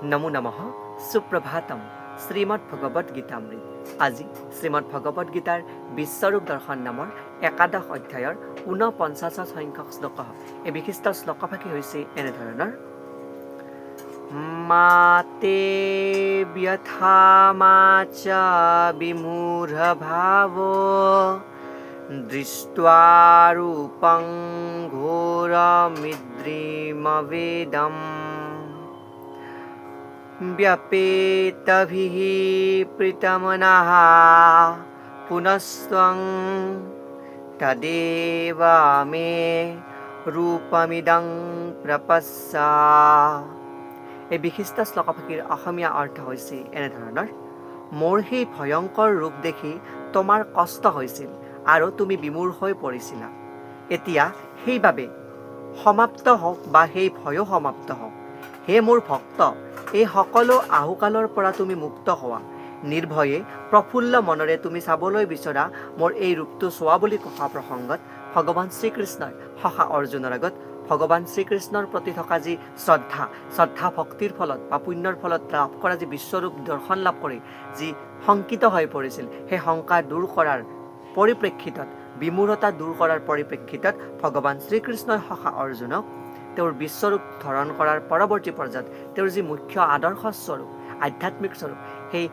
নমো নমঃ সুপ্ৰভাতম শ্ৰীমদ ভগৱদ গীতামৃত। আজি শ্ৰীমদ ভগৱদ গীতাৰ বিশ্বৰূপ দৰ্শন নামৰ একাদশ অধ্যায়ৰ ৪৯ সংখ্যক শ্লোক। এই বিশিষ্ট শ্লোকভাগী হৈছে এনেধৰণৰ: মাতে ব্যথা মাচা বিমূঢ় ভাৱ দৃष्ट्वा ৰূপং ঘোৰমিদ্ৰিমবেদম ব্যপেতভিঃ প্ৰীতমনঃ পুনস্ত্বং তদেব মে ৰূপমিদং প্ৰপশ্যা। এই বিশিষ্ট শ্লোকভাগীৰ অসমীয়া অৰ্থ হৈছে এনেধৰণৰ: মোৰ সেই ভয়ংকৰ ৰূপ দেখি তোমাৰ কষ্ট হৈছিল আৰু তুমি বিমূঢ় হৈ পৰিছিলা। এতিয়া সেইবাবে সমাপ্ত হওক বা সেই ভয়ো সমাপ্ত হওক। হে মোৰ ভক্ত, এই সকলো আহুকালৰ পৰা তুমি মুক্ত হোৱা। নিৰ্ভয়ে প্ৰফুল্ল মনেৰে তুমি চাবলৈ বিচৰা মোৰ এই ৰূপটো চোৱা বুলি কোৱা প্ৰসংগত ভগৱান শ্ৰীকৃষ্ণই সখা অৰ্জুনৰ আগত ভগৱান শ্ৰীকৃষ্ণৰ প্ৰতি থকা যি শ্ৰদ্ধা ভক্তিৰ ফলত বা পুণ্যৰ ফলত লাভ কৰা যি বিশ্বৰূপ দৰ্শন লাভ কৰি যি শংকিত হৈ পৰিছিল, সেই শংকা দূৰ কৰাৰ পৰিপ্ৰেক্ষিতত, বিমূঢ়তা দূৰ কৰাৰ পৰিপ্ৰেক্ষিতত ভগৱান শ্ৰীকৃষ্ণই সখা অৰ্জুনক তেওঁৰ বিশ্বৰূপ ধাৰণ কৰাৰ পৰৱৰ্তী পৰ্যায়ত তেওঁৰ যি মুখ্য আদৰ্শ স্বৰূপ, আধ্যাত্মিক স্বৰূপ, সেই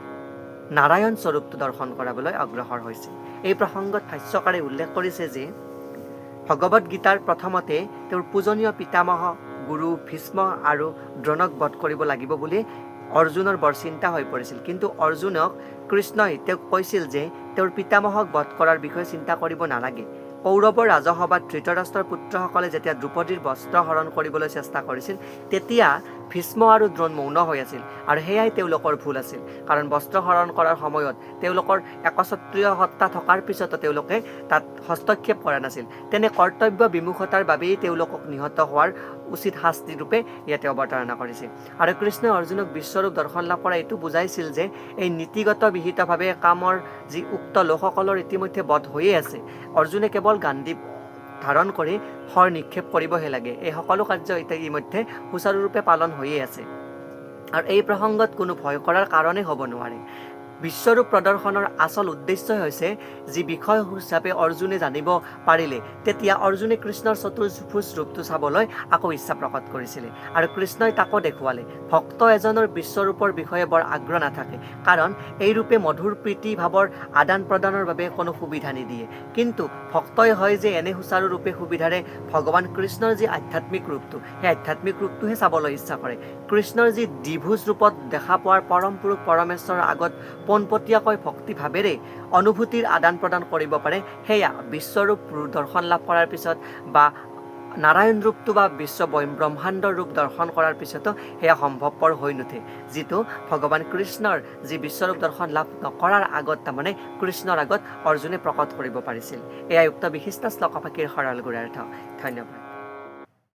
নাৰায়ণ স্বৰূপটো দৰ্শন কৰাবলৈ অগ্ৰসৰ হৈছে। এই প্ৰসংগত ভাষ্যকাৰে উল্লেখ কৰিছে যে ভগৱদ গীতাৰ প্ৰথমতে তেওঁৰ পূজনীয় পিতামহ গুৰু ভীষ্ম আৰু দ্ৰোণক বধ কৰিব লাগিব বুলি অৰ্জুনৰ বৰ চিন্তা হৈ পৰিছিল। কিন্তু অৰ্জুনক কৃষ্ণই তেওঁক কৈছিল যে তেওঁৰ পিতামহক বধ কৰাৰ বিষয়ে চিন্তা কৰিব নালাগে। কৌৰৱৰ ৰাজসভাত ধৃতৰাষ্ট্ৰৰ পুত্ৰসকলে যেতিয়া দ্ৰৌপদীৰ বস্ত্ৰ হৰণ কৰিবলৈ চেষ্টা কৰিছিল, তেতিয়া ভীষ্ম আৰু দ্ৰোণ মৌন হৈ আছিল, আৰু সেয়াই তেওঁলোকৰ ভুল আছিল। কাৰণ বস্ত্ৰ হৰণ কৰাৰ সময়ত তেওঁলোকৰ একচ্ছত্ৰীয় সত্তা থকাৰ পিছতো তেওঁলোকে তাত হস্তক্ষেপ কৰা নাছিল। তেনে কৰ্তব্য বিমুখতাৰ বাবেই তেওঁলোকক নিহত হোৱাৰ উচিত শাস্তি ৰূপে ইয়াতে অৱতাৰণা কৰিছে। আৰু কৃষ্ণই অৰ্জুনক বিশ্বৰূপ দৰ্শন লাভ কৰা এইটো বুজাইছিল যে এই নীতিগত বিহিতভাৱে কামৰ যি উক্ত লোকসকলৰ ইতিমধ্যে বধ হৈয়ে আছে। অৰ্জুনে কেৱল গাণ্ডীৱ ধাৰণ কৰি শৰ নিক্ষেপ কৰিবহে লাগে। এই সকলো কাৰ্য ইতিমধ্যে সুচাৰুৰূপে পালন হৈয়ে আছে, আৰু এই প্ৰসংগত কোনো ভয় কৰাৰ কাৰণেই হ'ব নোৱাৰে। বিশ্বৰূপ প্ৰদৰ্শনৰ আচল উদ্দেশ্যই হৈছে যি বিষয় হিচাপে অৰ্জুনে জানিব পাৰিলে, তেতিয়া অৰ্জুনে কৃষ্ণৰ চতুৰ্ভুজ ৰূপটো চাবলৈ আকৌ ইচ্ছা প্ৰকট কৰিছিলে, আৰু কৃষ্ণই তাকো দেখুৱালে। ভক্ত এজনৰ বিশ্বৰূপৰ বিষয়ে বৰ আগ্ৰহ নাথাকে, কাৰণ এই ৰূপে মধুৰ প্ৰীতি ভাৱৰ আদান প্ৰদানৰ বাবে কোনো সুবিধা নিদিয়ে। কিন্তু ভক্তই হয় যে এনে সুচাৰুৰূপে সুবিধাৰে ভগৱান কৃষ্ণৰ যি আধ্যাত্মিক ৰূপটো, সেই আধ্যাত্মিক ৰূপটোহে চাবলৈ ইচ্ছা কৰে। কৃষ্ণৰ যি দ্বিভুজ ৰূপত দেখা পোৱাৰ পৰম পুৰুষ পৰমেশ্বৰৰ আগত পোনপটীয়াকৈ ভক্তিভাৱেৰে অনুভূতিৰ আদান প্ৰদান কৰিব পাৰে, সেয়া বিশ্বৰূপ দৰ্শন লাভ কৰাৰ পিছত বা নাৰায়ণ ৰূপটো বা বিশ্ব ব্ৰহ্মাণ্ডৰ ৰূপ দৰ্শন কৰাৰ পিছতো সেয়া সম্ভৱপৰ হৈ নুঠে, যিটো ভগৱান কৃষ্ণৰ যি বিশ্বৰূপ দৰ্শন লাভ নকৰাৰ আগত, তাৰমানে কৃষ্ণৰ আগত অৰ্জুনে প্ৰকট কৰিব পাৰিছিল। এয়াই উক্ত বিশিষ্ট শ্লোকভাগীৰ সৰল গুড়াৰ্থ। ধন্যবাদ।